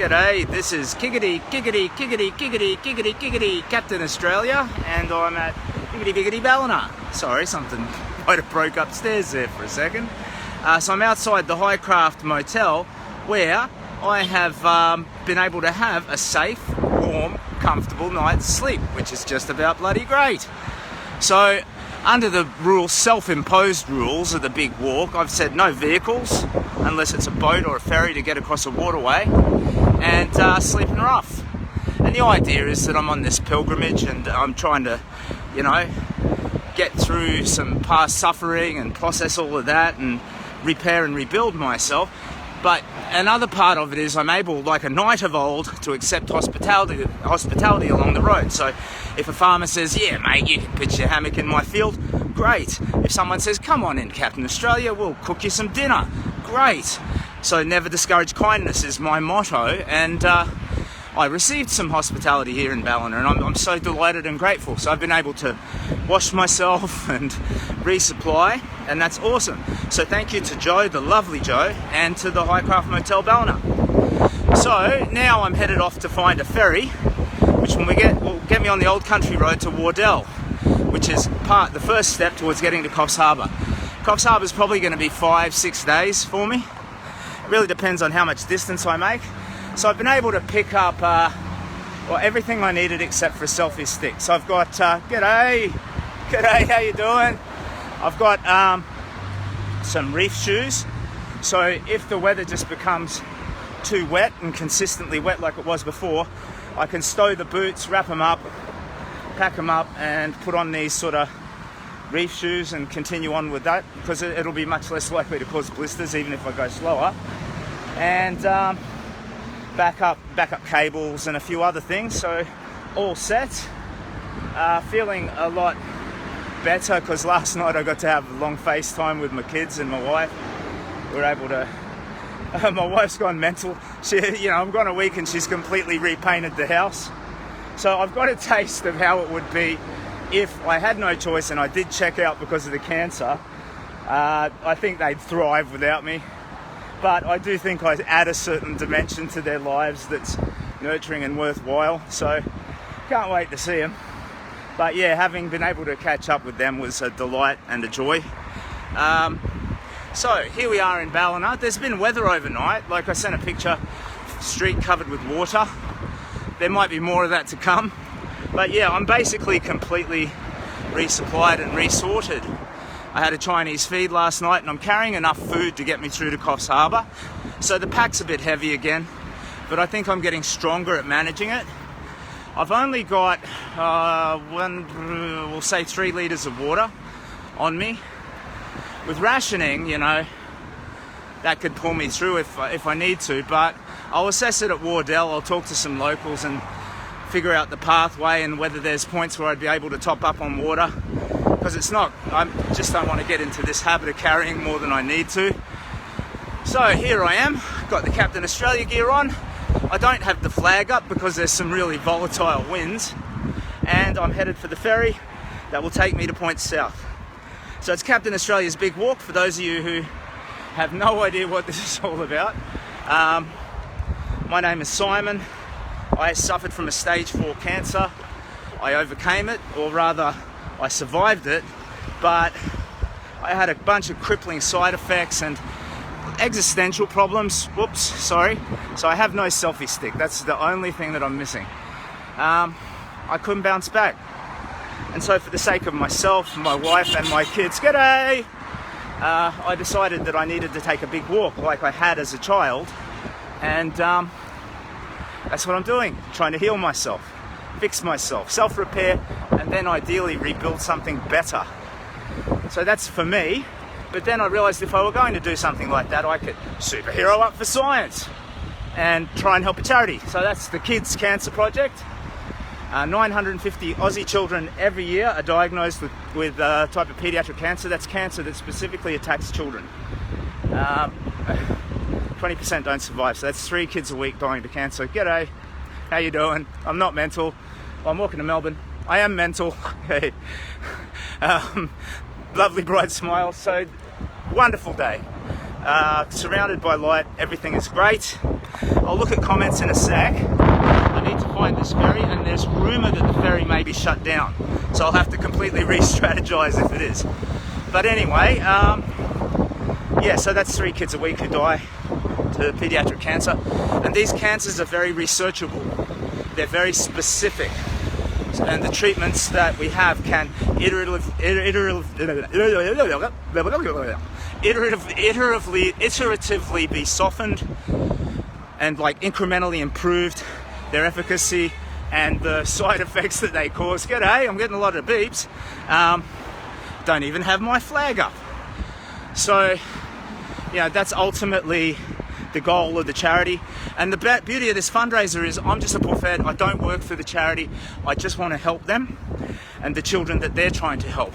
G'day, this is Giggity Captain Australia, and I'm at Giggity Ballina. Sorry, something might have broke upstairs there for a second. So I'm outside the Highcraft Motel, where I have been able to have a safe, warm, comfortable night's sleep, which is just about bloody great. So, under the rules, self-imposed rules of the big walk, I've said no vehicles, unless it's a boat or a ferry to get across a waterway, and sleeping rough. And the idea is that I'm on this pilgrimage and I'm trying to, get through some past suffering and process all of that and repair and rebuild myself. But another part of it is I'm able, like a knight of old, to accept hospitality along the road. So if a farmer says, yeah mate, you can pitch your hammock in my field, great. If someone says, come on in Captain Australia, we'll cook you some dinner, great. So never discourage kindness is my motto, and I received some hospitality here in Ballina, and I'm so delighted and grateful. So I've been able to wash myself and resupply, and that's awesome. So thank you to Joe, the lovely Joe, and to the Highcraft Motel Ballina. So now I'm headed off to find a ferry, which will get me on the old country road to Wardell, which is the first step towards getting to Coffs Harbour. Coffs Harbour is probably going to be 5-6 days for me. It really depends on how much distance I make. So I've been able to pick up everything I needed except for a selfie stick. So I've got, g'day, how you doing? I've got some reef shoes. So if the weather just becomes too wet and consistently wet like it was before, I can stow the boots, wrap them up, pack them up, and put on these sort of reef shoes and continue on with that, because it'll be much less likely to cause blisters even if I go slower. And backup cables and a few other things. So all set. Feeling a lot better because last night I got to have a long FaceTime with my kids and my wife. We were able to. My wife's gone mental. I'm gone a week and she's completely repainted the house. So I've got a taste of how it would be if I had no choice and I did check out because of the cancer. I think they'd thrive without me. But I do think I add a certain dimension to their lives that's nurturing and worthwhile. So can't wait to see them. But yeah, having been able to catch up with them was a delight and a joy. So here we are in Ballina. There's been weather overnight. Like I sent a picture, street covered with water. There might be more of that to come. But yeah, I'm basically completely resupplied and resorted. I had a Chinese feed last night and I'm carrying enough food to get me through to Coffs Harbour. So the pack's a bit heavy again, but I think I'm getting stronger at managing it. I've only got we'll say 3 litres of water on me. With rationing, that could pull me through if I need to, but I'll assess it at Wardell. I'll talk to some locals and figure out the pathway and whether there's points where I'd be able to top up on water. Because I just don't want to get into this habit of carrying more than I need to. So here I am, got the Captain Australia gear on. I don't have the flag up because there's some really volatile winds, and I'm headed for the ferry that will take me to Point South. So it's Captain Australia's big walk for those of you who have no idea what this is all about. My name is Simon. I suffered from a stage 4 cancer. I overcame it, or rather I survived it, but I had a bunch of crippling side effects and existential problems. Whoops, sorry. So I have no selfie stick. That's the only thing that I'm missing. I couldn't bounce back. And so for the sake of myself, my wife and my kids, g'day, I decided that I needed to take a big walk like I had as a child. And that's what I'm doing, trying to heal myself, fix myself, self-repair, and then ideally rebuild something better. So that's for me. But then I realized if I were going to do something like that, I could superhero up for science and try and help a charity. So that's the Kids Cancer Project. 950 Aussie children every year are diagnosed with a type of pediatric cancer. That's cancer that specifically attacks children. 20% don't survive, so that's 3 kids a week dying to cancer. G'day, how you doing? I'm not mental. I'm walking to Melbourne. I am mental. Hey. Lovely bright smile. So wonderful day. surrounded by light, everything is great. I'll look at comments in a sec. I need to find this ferry, and there's rumour that the ferry may be shut down, so I'll have to completely re-strategize if it is. But anyway, yeah, so that's 3 kids a week who die to paediatric cancer, and these cancers are very researchable. They're very specific, and the treatments that we have can iteratively be softened and like incrementally improved, their efficacy and the side effects that they cause. G'day, I'm getting a lot of beeps. Don't even have my flag up. So, you know, that's ultimately the goal of the charity. And the beauty of this fundraiser is I'm just a buffet. I don't work for the charity. I just want to help them and the children that they're trying to help.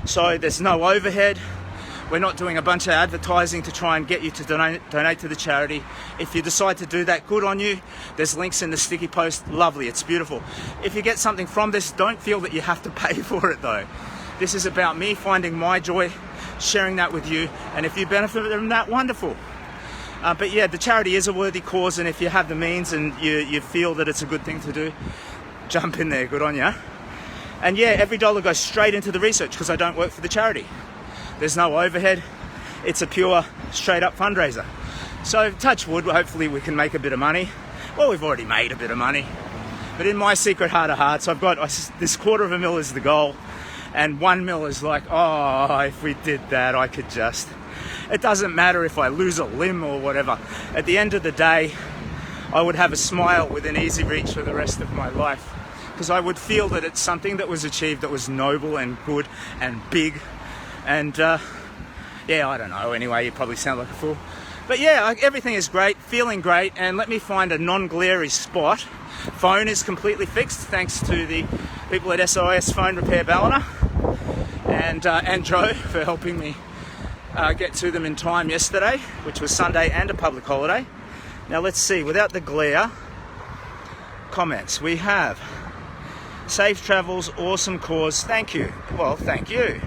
So there's no overhead. We're not doing a bunch of advertising to try and get you to donate to the charity. If you decide to do that, good on you. There's links in the sticky post. Lovely, it's beautiful. If you get something from this, don't feel that you have to pay for it though. This is about me finding my joy, sharing that with you, and if you benefit from that, wonderful. But yeah, the charity is a worthy cause, and if you have the means and you feel that it's a good thing to do, jump in there, good on you. And yeah, every dollar goes straight into the research because I don't work for the charity. There's no overhead. It's a pure, straight up fundraiser. So touch wood, hopefully we can make a bit of money. Well, we've already made a bit of money. But in my secret heart of hearts, I've got this $250,000 is the goal. And $1 million is like, oh, if we did that, I could just... It doesn't matter if I lose a limb or whatever. At the end of the day, I would have a smile within easy reach for the rest of my life. Because I would feel that it's something that was achieved that was noble and good and big. And yeah, I don't know. Anyway, you probably sound like a fool. But yeah, everything is great, feeling great. And let me find a non-glary spot. Phone is completely fixed thanks to the people at SOS Phone Repair Ballina. And Joe for helping me get to them in time yesterday, which was Sunday and a public holiday. Now let's see, without the glare, comments. We have safe travels, awesome cause, thank you. Well, thank you.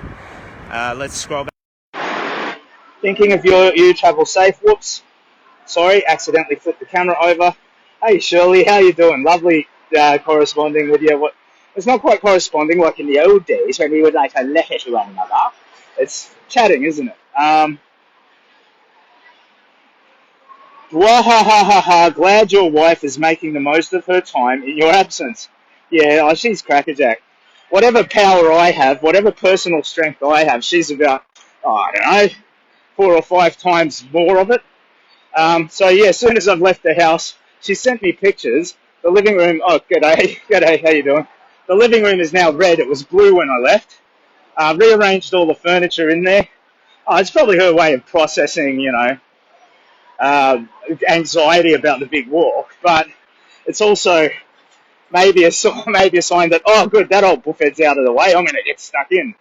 Let's scroll back. Thinking of you travel safe. Whoops. Sorry, accidentally flipped the camera over. Hey Shirley, how you doing? Lovely corresponding with you. It's not quite corresponding like in the old days when we would like a letter to one another. It's chatting, isn't it? Glad your wife is making the most of her time in your absence. Yeah, oh, she's crackerjack. Whatever power I have, whatever personal strength I have, she's about, I don't know, 4 or 5 times more of it. So yeah, as soon as I've left the house, she sent me pictures. The living room, oh, g'day, how you doing? The living room is now red. It was blue when I left. Rearranged all the furniture in there. Oh, it's probably her way of processing, you know, anxiety about the big walk. But it's also maybe a sign that, oh, good, that old buffet's out of the way. I'm going to get stuck in.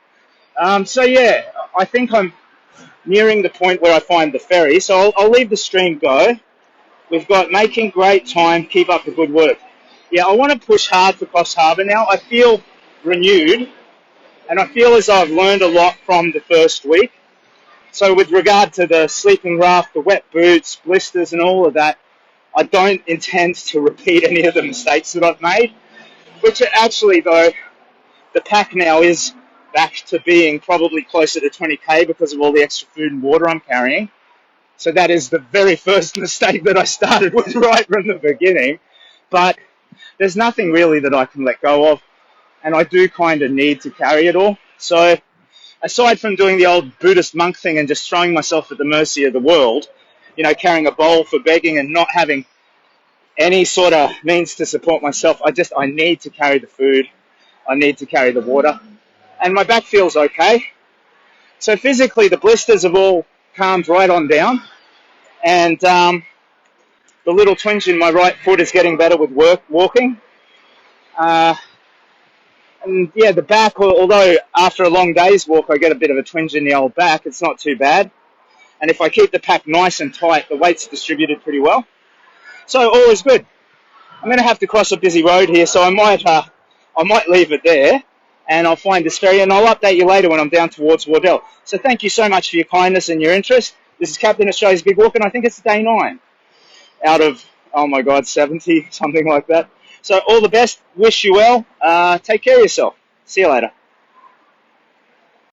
So yeah, I think I'm nearing the point where I find the ferry. So I'll leave the stream go. We've got making great time. Keep up the good work. Yeah, I want to push hard for Coffs Harbour now. I feel renewed, and I feel as though I've learned a lot from the first week. So with regard to the sleeping raft, the wet boots, blisters and all of that, I don't intend to repeat any of the mistakes that I've made, which are actually, though, the pack now is back to being probably closer to 20k because of all the extra food and water I'm carrying. So that is the very first mistake that I started with right from the beginning. But there's nothing really that I can let go of, and I do kind of need to carry it all. So aside from doing the old Buddhist monk thing and just throwing myself at the mercy of the world, you know, carrying a bowl for begging and not having any sort of means to support myself, I need to carry the food, I need to carry the water, and my back feels okay. So physically the blisters have all calmed right on down, and the little twinge in my right foot is getting better with walking. And yeah, the back, although after a long day's walk I get a bit of a twinge in the old back, it's not too bad. And if I keep the pack nice and tight, the weight's distributed pretty well. So all is good. I'm going to have to cross a busy road here, so I might leave it there, and I'll find this ferry, and I'll update you later when I'm down towards Wardell. So thank you so much for your kindness and your interest. This is Captain Australia's Big Walk, and I think it's day 9 out of, oh my God, 70, something like that. So all the best. Wish you well. Take care of yourself. See you later.